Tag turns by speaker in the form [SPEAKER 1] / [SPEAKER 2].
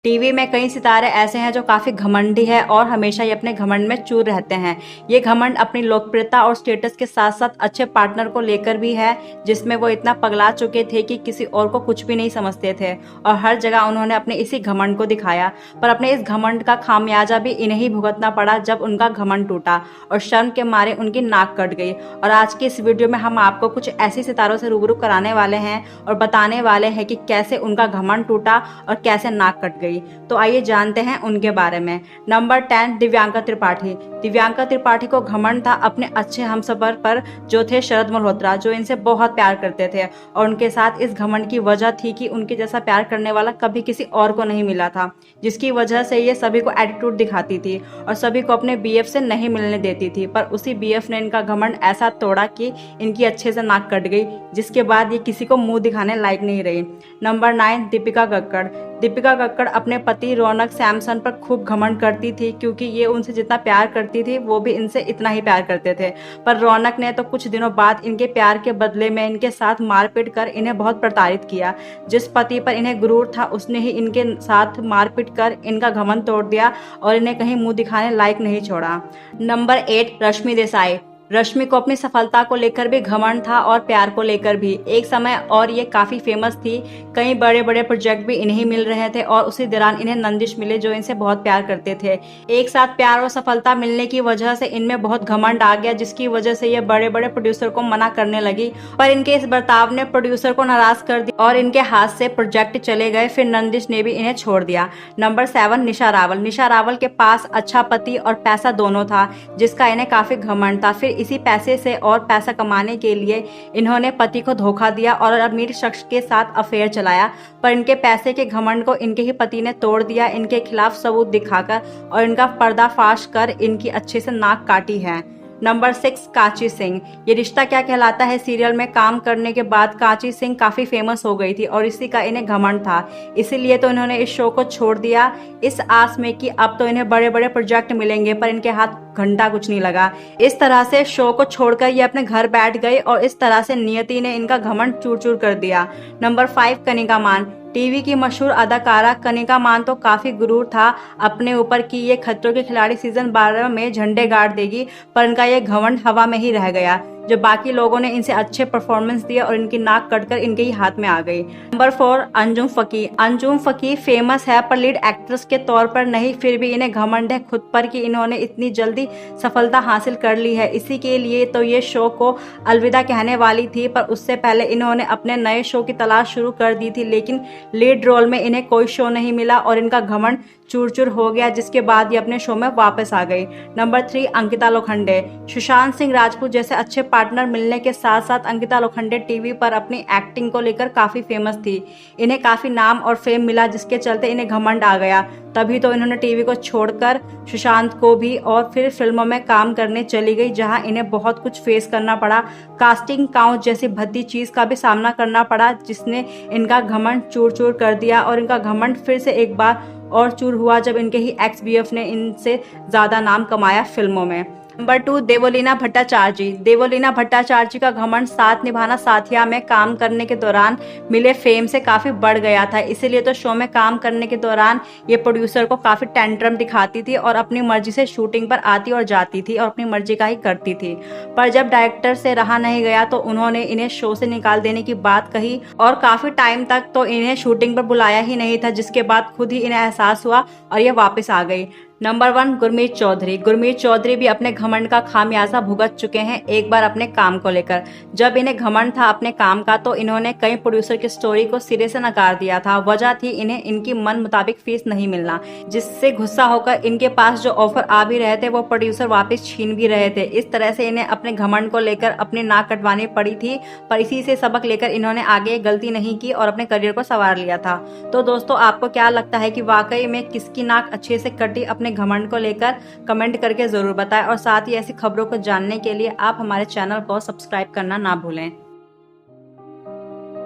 [SPEAKER 1] TV में कई सितारे ऐसे हैं जो काफी घमंडी है और हमेशा ही अपने घमंड में चूर रहते हैं। ये घमंड अपनी लोकप्रियता और स्टेटस के साथ साथ अच्छे पार्टनर को लेकर भी है, जिसमें वो इतना पगला चुके थे कि किसी और को कुछ भी नहीं समझते थे और हर जगह उन्होंने अपने इसी घमंड को दिखाया। पर अपने इस घमंड का खामियाजा भी इन्हें ही भुगतना पड़ा जब उनका घमंड टूटा और शर्म के मारे उनकी नाक कट गई। और आज की इस वीडियो में हम आपको कुछ ऐसे सितारों से रूबरू कराने वाले हैं और बताने वाले हैं कि कैसे उनका घमंड टूटा और कैसे नाक कट गई। तो आइए जानते हैं उनके बारे में। नंबर 10, दिव्यांका त्रिपाठी। दिव्यांका त्रिपाठी को घमंड था अपने अच्छे हमसफर पर जो थे शरद मल्होत्रा, जो इनसे बहुत प्यार करते थे और उनके साथ इस घमंड की वजह थी कि उनके जैसा प्यार करने वाला कभी किसी और को नहीं मिला था, जिसकी वजह से ये सभी को एटीट्यूड दिखाती थी और सभी को अपने बीएफ से नहीं मिलने देती थी। पर उसी बीएफ ने इनका घमंड ऐसा तोड़ा कि इनकी अच्छे से नाक कट गई, जिसके बाद ये किसी को मुंह दिखाने लायक नहीं रही। नंबर 9, दीपिका कक्कड़। दीपिका कक्कड़ अपने पति रौनक सैमसन पर खूब घमंड करती थी, क्योंकि ये उनसे जितना प्यार करती थी वो भी इनसे इतना ही प्यार करते थे। पर रौनक ने तो कुछ दिनों बाद इनके प्यार के बदले में इनके साथ मारपीट कर इन्हें बहुत प्रताड़ित किया। जिस पति पर इन्हें गुरूर था उसने ही इनके साथ मारपीट कर इनका घमंड तोड़ दिया और इन्हें कहीं मुंह दिखाने लायक नहीं छोड़ा। नंबर 8, रश्मि देसाई। रश्मि को अपनी सफलता को लेकर भी घमंड था और प्यार को लेकर भी। एक समय और ये काफी फेमस थी, कई बड़े बड़े प्रोजेक्ट भी इन्हें मिल रहे थे और उसी दौरान इन्हें नंदिश मिले जो इनसे बहुत प्यार करते थे। एक साथ प्यार और सफलता मिलने की वजह से इनमें बहुत घमंड आ गया, जिसकी वजह से ये बड़े बड़े प्रोड्यूसर को मना करने लगी। पर इनके इस बर्ताव ने प्रोड्यूसर को नाराज कर दिया और इनके हाथ से प्रोजेक्ट चले गए। फिर नंदिश ने भी इन्हें छोड़ दिया। नंबर 7, निशा रावल। निशा रावल के पास अच्छा पति और पैसा दोनों था, जिसका इन्हें काफी घमंड था। फिर इसी पैसे से और पैसा कमाने के लिए इन्होंने पति को धोखा दिया और अमीर शख्स के साथ अफेयर चलाया। पर इनके पैसे के घमंड को इनके ही पति ने तोड़ दिया, इनके खिलाफ सबूत दिखाकर और इनका पर्दाफाश कर इनकी अच्छे से नाक काटी है। नंबर 6, कांची सिंह। ये रिश्ता क्या कहलाता है सीरियल में काम करने के बाद कांची सिंह काफी फेमस हो गई थी और इसी का इन्हें घमंड था, इसीलिए तो इन्होंने इस शो को छोड़ दिया इस आस में कि अब तो इन्हें बड़े बड़े प्रोजेक्ट मिलेंगे। पर इनके हाथ घंटा कुछ नहीं लगा। इस तरह से शो को छोड़कर ये अपने घर बैठ गए और इस तरह से नियति ने इनका घमंड चूर चूर कर दिया। नंबर 5, कनिका मान। टीवी की मशहूर अदाकारा कनिका मान तो काफी गुरूर था अपने ऊपर कि ये खतरों के खिलाड़ी सीजन 12 में झंडे गाड़ देगी, पर इनका ये घमंड हवा में ही रह गया जब बाकी लोगों ने इनसे अच्छे परफॉर्मेंस दिए और इनकी नाक कटकर इनके ही हाथ में आ गई। नंबर 4, अंजुम फकी। अंजुम फकी फेमस है पर लीड एक्ट्रेस के तौर पर नहीं, फिर भी इन्हें घमंड है खुद पर कि इन्होंने इतनी जल्दी सफलता हासिल कर ली है। इसी के लिए तो ये शो को अलविदा कहने वाली थी, पर उससे पहले इन्होंने अपने नए शो की तलाश शुरू कर दी थी, लेकिन लीड रोल में इन्हें कोई शो नहीं मिला और इनका घमंड चूर चूर हो गया, जिसके बाद ये अपने शो में वापस आ गई। नंबर 3, अंकिता लोखंडे। सुशांत सिंह राजपूत जैसे अच्छे पार्टनर मिलने के साथ साथ अंकिता लोखंडे टीवी पर अपनी एक्टिंग को लेकर काफी फेमस थी। इन्हें काफी नाम और फेम मिला, जिसके चलते इन्हें घमंड आ गया। तभी तो इन्होंने टीवी को छोड़कर सुशांत को भी और फिर फिल्मों में काम करने चली गई, जहां इन्हें बहुत कुछ फेस करना पड़ा। कास्टिंग काउंट जैसी भद्दी चीज का भी सामना करना पड़ा, जिसने इनका घमंड चूर चूर कर दिया और इनका घमंड फिर से एक बार और चूर हुआ जब इनके ही एक्स बीएफ ने इनसे ज्यादा नाम कमाया फिल्मों में। नंबर 2, देवोलीना भट्टाचार्य। देवोलीना भट्टाचार्य का घमंड साथ निभाना साथिया में काम करने के दौरान मिले फेम से काफी बढ़ गया था, इसीलिए तो शो में काम करने के दौरान ये प्रोड्यूसर को काफी टेंट्रम दिखाती थी और अपनी मर्जी से शूटिंग पर आती और जाती थी और अपनी मर्जी का ही करती थी। पर जब डायरेक्टर से रहा नहीं गया तो उन्होंने इन्हें शो से निकाल देने की बात कही और काफी टाइम तक तो इन्हें शूटिंग पर बुलाया ही नहीं था, जिसके बाद खुद ही इन्हें एहसास हुआ और ये वापस आ गई। नंबर 1, गुरमीत चौधरी। गुरमीत चौधरी भी अपने घमंड का खामियाजा भुगत चुके हैं एक बार अपने काम को लेकर। जब इन्हें घमंड था अपने काम का तो इन्होंने कई प्रोड्यूसर की स्टोरी को सिरे से नकार दिया था। वजह थी इन्हें इनकी मन मुताबिक फीस नहीं मिलना, जिससे गुस्सा होकर इनके पास जो ऑफर आ भी रहे थे वो प्रोड्यूसर वापस छीन भी रहे थे। इस तरह से इन्हें अपने घमंड को लेकर अपनी नाक कटवानी पड़ी थी, पर इसी से सबक लेकर इन्होंने आगे गलती नहीं की और अपने करियर को संवार लिया था। तो दोस्तों, आपको क्या लगता है कि वाकई में किसकी नाक अच्छे से कटी अपने घमंड को लेकर? कमेंट करके जरूर बताएं और साथ ही ऐसी खबरों को जानने के लिए आप हमारे चैनल को सब्सक्राइब करना ना भूलें।